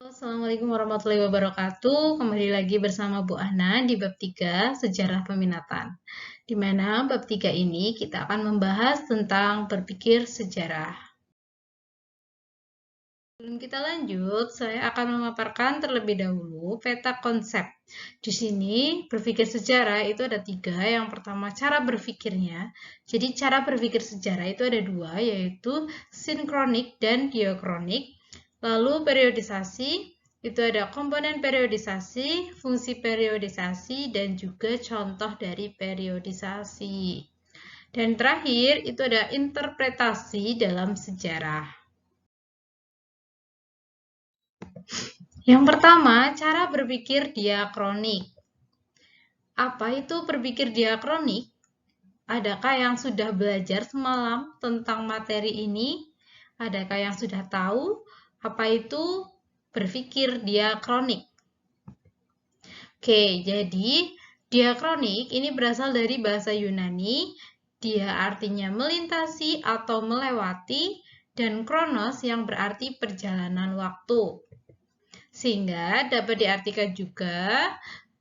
Assalamualaikum warahmatullahi wabarakatuh. Kembali lagi bersama Bu Ana di bab 3 Sejarah Peminatan. Di mana bab 3 ini kita akan membahas tentang berpikir sejarah. Sebelum kita lanjut, saya akan memaparkan terlebih dahulu peta konsep. Di sini, berpikir sejarah itu ada 3. Yang pertama, cara berpikirnya. Jadi, cara berpikir sejarah itu ada 2, yaitu sinkronik dan diakronik. Lalu, periodisasi, itu ada komponen periodisasi, fungsi periodisasi, dan juga contoh dari periodisasi. Dan terakhir, itu ada interpretasi dalam sejarah. Yang pertama, cara berpikir diakronik. Apa itu berpikir diakronik? Adakah yang sudah belajar semalam tentang materi ini? Adakah yang sudah tahu apa itu berpikir diakronik? Oke, jadi diakronik ini berasal dari bahasa Yunani. Dia artinya melintasi atau melewati, dan kronos yang berarti perjalanan waktu. Sehingga dapat diartikan juga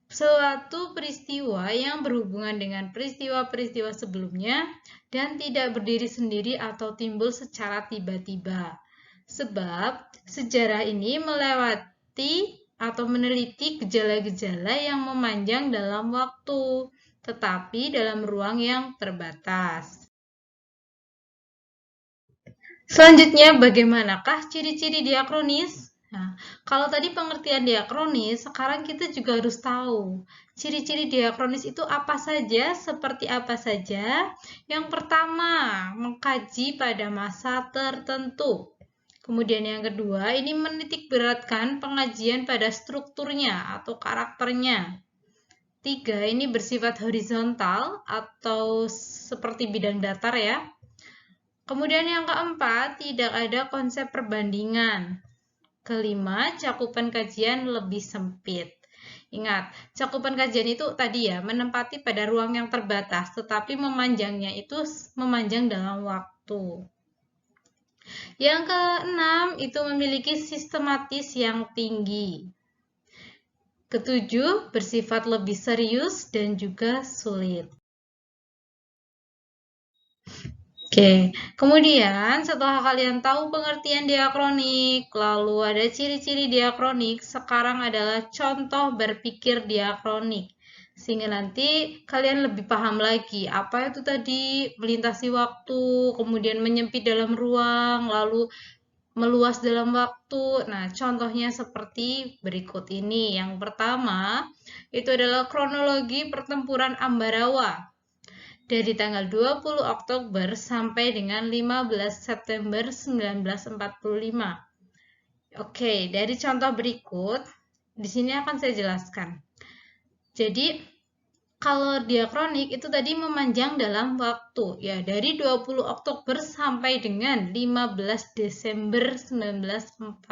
suatu peristiwa yang berhubungan dengan peristiwa-peristiwa sebelumnya dan tidak berdiri sendiri atau timbul secara tiba-tiba. Sebab sejarah ini melewati atau meneliti gejala-gejala yang memanjang dalam waktu, tetapi dalam ruang yang terbatas. Selanjutnya, bagaimanakah ciri-ciri diakronis? Nah, kalau tadi pengertian diakronis, sekarang kita juga harus tahu ciri-ciri diakronis itu apa saja, seperti apa saja. Yang pertama, mengkaji pada masa tertentu. Kemudian yang kedua, ini menitik beratkan pengajian pada strukturnya atau karakternya. 3, ini bersifat horizontal atau seperti bidang datar ya. Kemudian yang keempat, tidak ada konsep perbandingan. Kelima, cakupan kajian lebih sempit. Ingat, cakupan kajian itu tadi ya, menempati pada ruang yang terbatas, tetapi memanjangnya itu memanjang dalam waktu. Yang keenam, itu memiliki sistematis yang tinggi. Ketujuh, bersifat lebih serius dan juga sulit. Oke, kemudian setelah kalian tahu pengertian diakronik, lalu ada ciri-ciri diakronik, sekarang adalah contoh berpikir diakronik. Sehingga nanti kalian lebih paham lagi apa itu tadi melintasi waktu, kemudian menyempit dalam ruang, lalu meluas dalam waktu. Nah, contohnya seperti berikut ini. Yang pertama, itu adalah kronologi pertempuran Ambarawa dari tanggal 20 Oktober sampai dengan 15 September 1945. Oke, dari contoh berikut, di sini akan saya jelaskan. Jadi, kalau diakronik itu tadi memanjang dalam waktu, ya dari 20 Oktober sampai dengan 15 Desember 1945.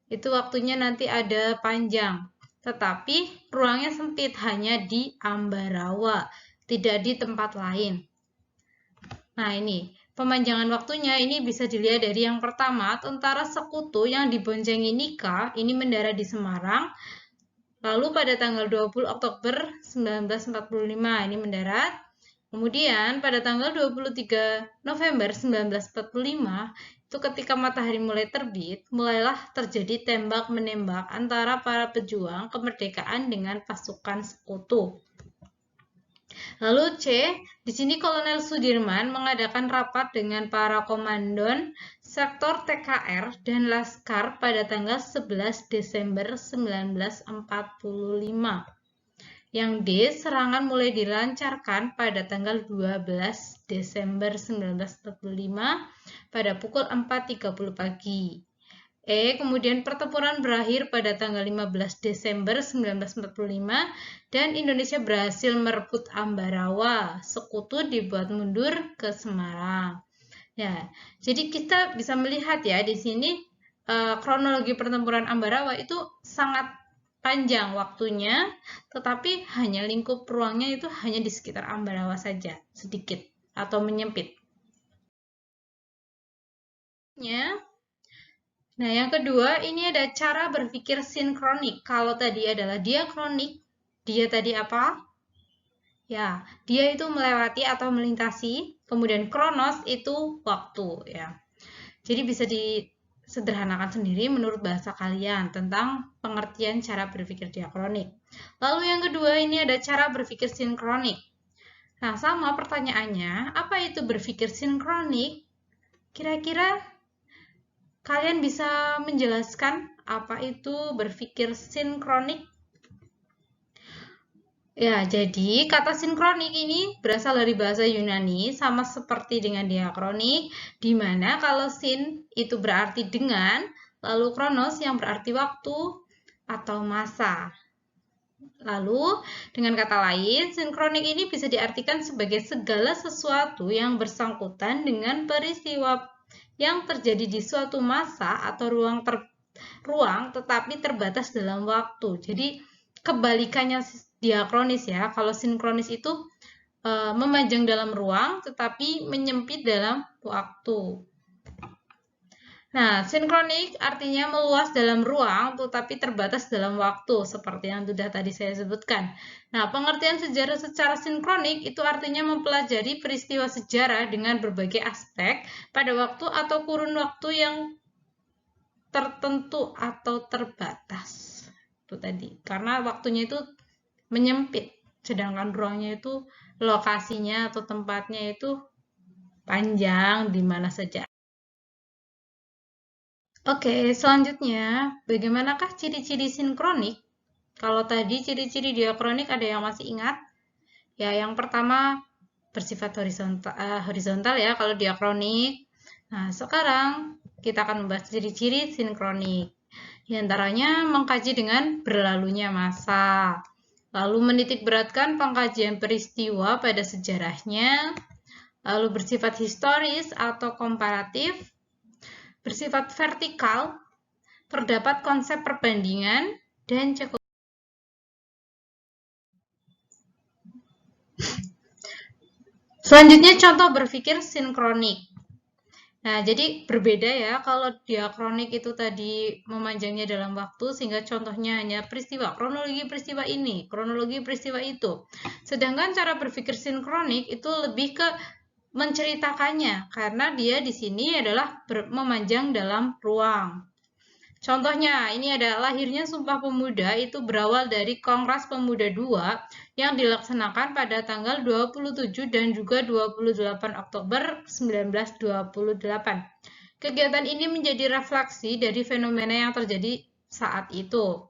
Itu waktunya nanti ada panjang, tetapi ruangnya sempit, hanya di Ambarawa, tidak di tempat lain. Nah, ini pemanjangan waktunya ini bisa dilihat dari yang pertama, tentara sekutu yang diboncengi Nika ini mendarat di Semarang. Lalu pada tanggal 20 Oktober 1945 ini mendarat. Kemudian pada tanggal 23 November 1945 itu ketika matahari mulai terbit, mulailah terjadi tembak-menembak antara para pejuang kemerdekaan dengan pasukan sekutu. Lalu C, di sini Kolonel Sudirman mengadakan rapat dengan para komandon sektor TKR dan Laskar pada tanggal 11 Desember 1945. Yang D, serangan mulai dilancarkan pada tanggal 12 Desember 1945 pada pukul 4.30 pagi. Kemudian pertempuran berakhir pada tanggal 15 Desember 1945 dan Indonesia berhasil merebut Ambarawa. Sekutu dibuat mundur ke Semarang. Ya, jadi kita bisa melihat ya di sini kronologi pertempuran Ambarawa itu sangat panjang waktunya, tetapi hanya lingkup ruangnya itu hanya di sekitar Ambarawa saja, sedikit atau menyempit. Nah, yang kedua, ini ada cara berpikir sinkronik. Kalau tadi adalah diakronik, dia tadi apa? Ya, dia itu melewati atau melintasi, kemudian kronos itu waktu, ya. Jadi bisa disederhanakan sendiri menurut bahasa kalian tentang pengertian cara berpikir diakronik. Lalu yang kedua, ini ada cara berpikir sinkronik. Nah, sama pertanyaannya, apa itu berpikir sinkronik? Kira-kira kalian bisa menjelaskan apa itu berpikir sinkronik? Ya, jadi kata sinkronik ini berasal dari bahasa Yunani sama seperti dengan diakronik, di mana kalau sin itu berarti dengan, lalu kronos yang berarti waktu atau masa. Lalu, dengan kata lain, sinkronik ini bisa diartikan sebagai segala sesuatu yang bersangkutan dengan peristiwa yang terjadi di suatu masa atau ruang tetapi terbatas dalam waktu. Jadi, kebalikannya diakronis ya. Kalau sinkronis itu memanjang dalam ruang tetapi menyempit dalam waktu. Nah, sinkronik artinya meluas dalam ruang tetapi terbatas dalam waktu, seperti yang sudah tadi saya sebutkan. Nah, pengertian sejarah secara sinkronik itu artinya mempelajari peristiwa sejarah dengan berbagai aspek pada waktu atau kurun waktu yang tertentu atau terbatas. Itu tadi, karena waktunya itu menyempit, sedangkan ruangnya itu lokasinya atau tempatnya itu panjang di mana saja. Oke, selanjutnya, bagaimanakah ciri-ciri sinkronik? Kalau tadi ciri-ciri diakronik ada yang masih ingat? Ya, yang pertama bersifat horizontal ya kalau diakronik. Nah, sekarang kita akan membahas ciri-ciri sinkronik. Di antaranya mengkaji dengan berlalunya masa, lalu menitik beratkan pengkajian peristiwa pada sejarahnya, lalu bersifat historis atau komparatif, bersifat vertikal, terdapat konsep perbandingan, dan cukup. Selanjutnya contoh berpikir sinkronik. Nah, jadi berbeda ya kalau diakronik itu tadi memanjangnya dalam waktu sehingga contohnya hanya peristiwa, kronologi peristiwa ini, kronologi peristiwa itu. Sedangkan cara berpikir sinkronik itu lebih ke menceritakannya karena dia di sini adalah memanjang dalam ruang. Contohnya, ini ada lahirnya Sumpah Pemuda itu berawal dari Kongres Pemuda II yang dilaksanakan pada tanggal 27 dan juga 28 Oktober 1928. Kegiatan ini menjadi refleksi dari fenomena yang terjadi saat itu.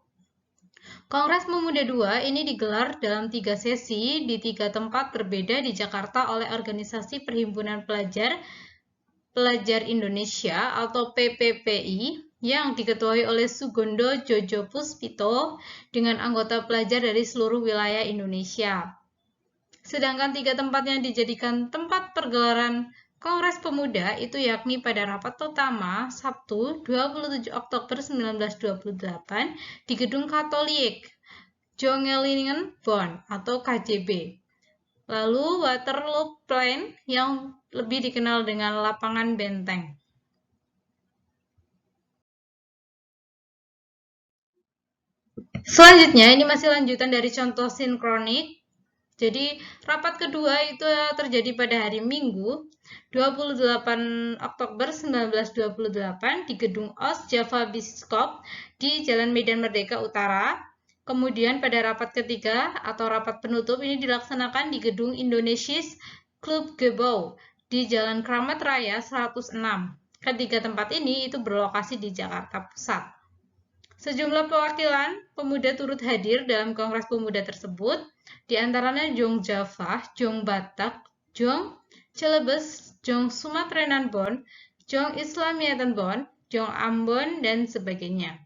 Kongres Pemuda II ini digelar dalam 3 sesi di 3 tempat berbeda di Jakarta oleh Organisasi Perhimpunan Pelajar Indonesia atau PPPI yang diketuai oleh Sugondo Jojo Puspito dengan anggota pelajar dari seluruh wilayah Indonesia. Sedangkan 3 tempat yang dijadikan tempat pergelaran Kongres Pemuda itu yakni pada rapat pertama Sabtu 27 Oktober 1928 di Gedung Katolik Jongelingen Bonn atau KJB. Lalu Waterloo Plain yang lebih dikenal dengan lapangan benteng. Selanjutnya, ini masih lanjutan dari contoh sinkronik. Jadi, rapat kedua itu terjadi pada hari Minggu, 28 Oktober 1928 di Gedung OS Java Biskop di Jalan Medan Merdeka Utara. Kemudian pada rapat ketiga atau rapat penutup ini dilaksanakan di Gedung Indonesisch Clubgebouw di Jalan Kramat Raya 106. Ketiga tempat ini itu berlokasi di Jakarta Pusat. Sejumlah perwakilan pemuda turut hadir dalam Kongres Pemuda tersebut, di antaranya Jong Java, Jong Batak, Jong Celebes, Jong Sumateranan Bon, Jong Islamiatan Bon, Jong Ambon, dan sebagainya.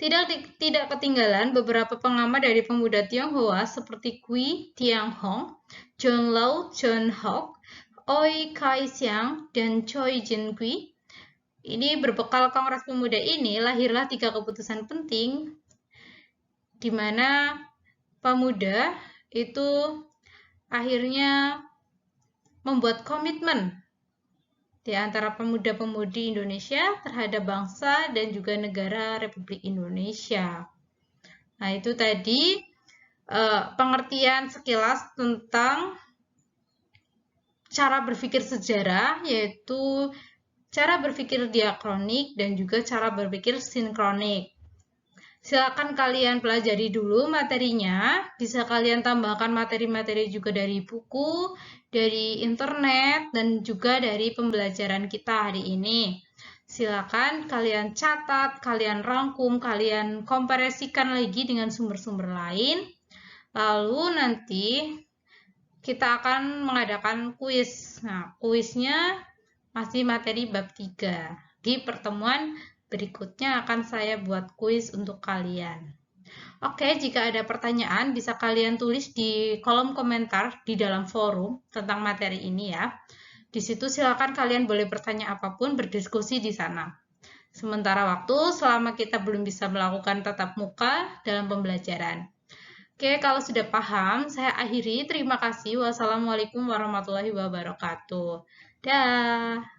Tidak ketinggalan beberapa pengamat dari pemuda Tionghoa seperti Kui Tiang Hong, John Lau John Hock, Oi Kai Siang, dan Choi Jin Kui. Ini berbekal Kongres Pemuda ini lahirlah 3 keputusan penting di mana pemuda itu akhirnya membuat komitmen di antara pemuda-pemudi Indonesia terhadap bangsa dan juga negara Republik Indonesia. Nah, itu tadi pengertian sekilas tentang cara berpikir sejarah, yaitu cara berpikir diakronik dan juga cara berpikir sinkronik. Silakan kalian pelajari dulu materinya, bisa kalian tambahkan materi-materi juga dari buku, dari internet, dan juga dari pembelajaran kita hari ini. Silakan kalian catat, kalian rangkum, kalian komparasikan lagi dengan sumber-sumber lain. Lalu nanti kita akan mengadakan kuis. Nah, kuisnya masih materi bab 3. Di pertemuan berikutnya akan saya buat kuis untuk kalian. Oke, jika ada pertanyaan bisa kalian tulis di kolom komentar di dalam forum tentang materi ini ya. Di situ silakan kalian boleh bertanya apapun, berdiskusi di sana. Sementara waktu, selama kita belum bisa melakukan tatap muka dalam pembelajaran. Oke, kalau sudah paham, saya akhiri. Terima kasih. Wassalamualaikum warahmatullahi wabarakatuh. Dah.